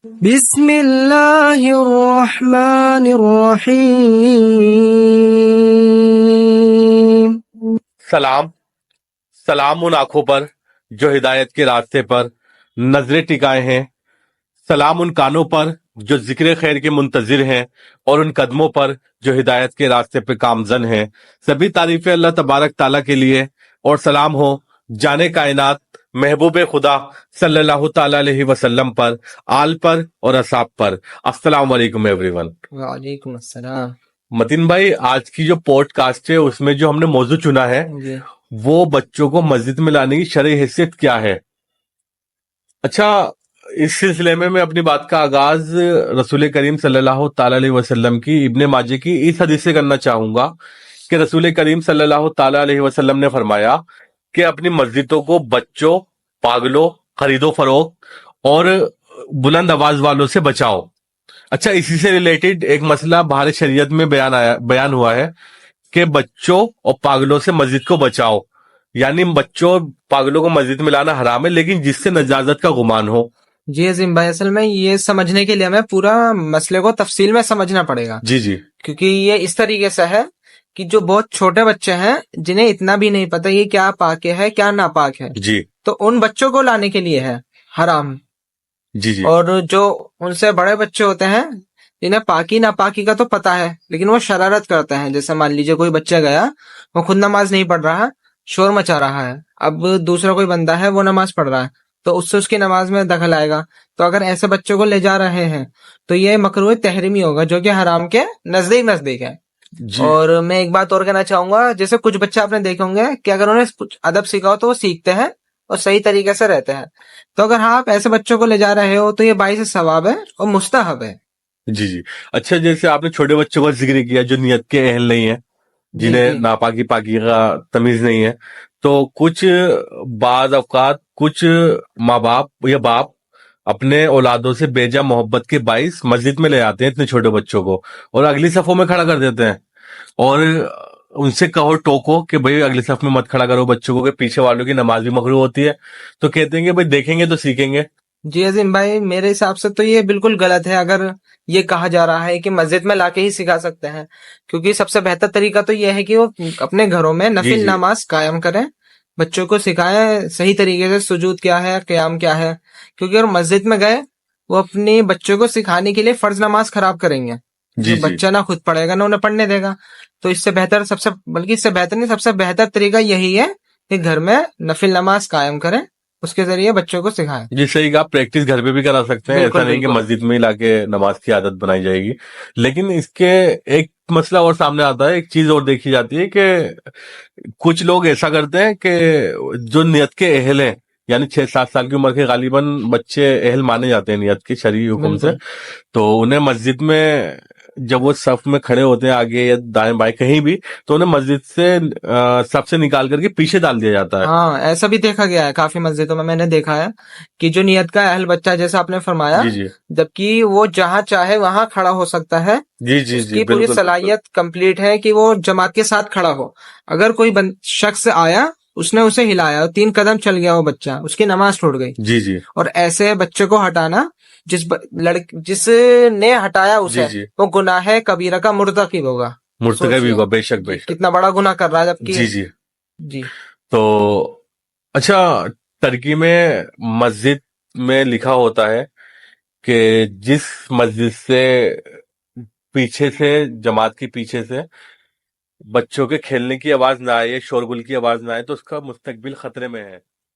بسم اللہ الرحمن الرحیم۔ سلام ان آنکھوں پر جو ہدایت کے راستے پر نظریں ٹکائے ہیں، سلام ان کانوں پر جو ذکر خیر کے منتظر ہیں، اور ان قدموں پر جو ہدایت کے راستے پہ گامزن ہیں۔ سبھی تعریفیں اللہ تبارک تعالیٰ کے لیے، اور سلام ہو جانے کائنات محبوب خدا صلی اللہ تعالیٰ علیہ وسلم پر، آل پر اور اصحاب پر۔ السلام علیکم ایوری ون۔ وعلیکم السلام۔ متین بھائی، آج کی جو پوڈ کاسٹ ہے اس میں جو ہم نے موضوع چنا ہے جی وہ بچوں کو مسجد میں لانے کی شرعی حیثیت کیا ہے۔ اچھا، اس سلسلے میں اپنی بات کا آغاز رسول کریم صلی اللہ تعالیٰ علیہ وسلم کی ابن ماجہ کی اس حدیث سے کرنا چاہوں گا کہ رسول کریم صلی اللہ تعالیٰ علیہ وسلم نے فرمایا کہ اپنی مسجدوں کو بچوں، پاگلوں، خرید و فروخت اور بلند آواز والوں سے بچاؤ۔ اچھا، اسی سے ریلیٹڈ ایک مسئلہ بہار شریعت میں بیان ہوا ہے کہ بچوں اور پاگلوں سے مسجد کو بچاؤ، یعنی بچوں اور پاگلوں کو مسجد میں لانا حرام ہے، لیکن جس سے نجازت کا گمان ہو۔ جی عظیم بھائی، اصل میں یہ سمجھنے کے لیے ہمیں پورا مسئلے کو تفصیل میں سمجھنا پڑے گا، جی جی، کیونکہ یہ اس طریقے سے ہے کہ جو بہت چھوٹے بچے ہیں جنہیں اتنا بھی نہیں پتہ یہ کیا پاک ہے کیا ناپاک ہے، جی تو ان بچوں کو لانے کے لیے ہے حرام۔ جی جی، اور جو ان سے بڑے بچے ہوتے ہیں جنہیں پاکی ناپاکی کا تو پتہ ہے لیکن وہ شرارت کرتے ہیں، جیسے مان لیجیے کوئی بچہ گیا، وہ خود نماز نہیں پڑھ رہا، شور مچا رہا ہے، اب دوسرا کوئی بندہ ہے وہ نماز پڑھ رہا ہے تو اس سے اس کی نماز میں دخل آئے گا، تو اگر ایسے بچوں کو لے جا رہے ہیں تو یہ مکروہ تحریمی ہوگا جو کہ حرام کے نزدیک ہے۔ جی اور میں ایک بات اور کہنا چاہوں گا، جیسے کچھ بچے آپ نے دیکھے ہوں گے کہ اگر انہیں کچھ ادب سیکھا ہو تو وہ سیکھتے ہیں اور صحیح طریقے سے رہتے ہیں، تو اگر آپ ایسے بچوں کو لے جا رہے ہو تو یہ باعث ثواب ہے اور مستحب ہے۔ جی جی۔ اچھا، جیسے آپ نے چھوٹے بچوں کا ذکر کیا جو نیت کے اہل نہیں ہیں، جی جنہیں جی ناپاکی پاکی کا تمیز نہیں ہے، تو کچھ بعض اوقات کچھ ماں باپ یا باپ اپنے اولادوں سے بیجا محبت کے باعث مسجد میں لے آتے ہیں اتنے چھوٹے بچوں کو، اور اگلی صفوں میں کھڑا کر دیتے ہیں، اور ان سے کہو ٹوکو کہ بھئی اگلی صف میں مت کھڑا کرو بچوں کو، کہ پیچھے والوں کی نماز بھی مکروہ ہوتی ہے، تو کہتے ہیں کہ بھئی دیکھیں گے تو سیکھیں گے۔ جی عظیم بھائی، میرے حساب سے تو یہ بالکل غلط ہے اگر یہ کہا جا رہا ہے کہ مسجد میں لا کے ہی سکھا سکتے ہیں، کیونکہ سب سے بہتر طریقہ تو یہ ہے کہ وہ اپنے گھروں میں جی نفل جی نماز قائم کریں، بچوں کو سکھائیں صحیح طریقے سے سجود کیا ہے قیام کیا ہے، کیونکہ اگر مسجد میں گئے وہ اپنے بچوں کو سکھانے کے لیے فرض نماز خراب کریں گے، جی جو جی بچہ نہ خود پڑھے گا نہ انہیں پڑھنے دے گا، تو اس سے بہتر بلکہ اس سے بہتر نہیں، سب سے بہتر طریقہ یہی ہے کہ گھر میں نفل نماز قائم کریں، اس کے ذریعے بچوں کو سکھائیں۔ جی صحیح کہا، پریکٹس گھر پہ بھی کرا سکتے ہیں، ایسا بالکل نہیں کہ بالکل مسجد میں ہی لا کے نماز کی عادت بنائی جائے گی۔ لیکن اس کے ایک مسئلہ اور سامنے آتا ہے، ایک چیز اور دیکھی جاتی ہے کہ کچھ لوگ ایسا کرتے ہیں کہ جو نیت کے اہل ہیں، یعنی 6-7 سال کی عمر کے غالباً بچے اہل مانے جاتے ہیں نیت کے شرعی حکم سے، بالکل تو انہیں مسجد میں جب وہ صف میں کھڑے ہوتے ہیں آگے یا دائیں بائیں کہیں بھی، تو انہیں مسجد سے صف سے نکال کر کے پیچھے ڈال دیا جاتا ہے۔ ہاں، ایسا بھی دیکھا گیا ہے کافی مسجدوں میں نے دیکھا ہے کہ جو نیت کا اہل بچہ جیسا آپ نے فرمایا، جی جی جبکہ وہ جہاں چاہے وہاں کھڑا ہو سکتا ہے، جی جی اس جی، کی پوری بالکل بالکل، صلاحیت کمپلیٹ ہے کہ وہ جماعت کے ساتھ کھڑا ہو، اگر کوئی شخص آیا اس نے اسے ہلایا اور 3 قدم چل گیا وہ بچہ، اس کی نماز ٹوٹ گئی، جی جی اور ایسے بچے کو ہٹانا جس نے ہٹایا جی اسے جی، وہ گناہ کبیرہ کا مرتکب ہوگا۔ مرتکب بھی سوچئے ہوگا، بے شک بے جی شک۔ کتنا بڑا گناہ کر رہا ہے جبکہ جی جی، جی تو اچھا، ترکی میں مسجد میں لکھا ہوتا ہے کہ جس مسجد سے پیچھے سے، جماعت کے پیچھے سے بچوں کے کھیلنے کی آواز نہ آئے، شورگل کی آواز نہ آئے، تو اس کا مستقبل خطرے میں ہے۔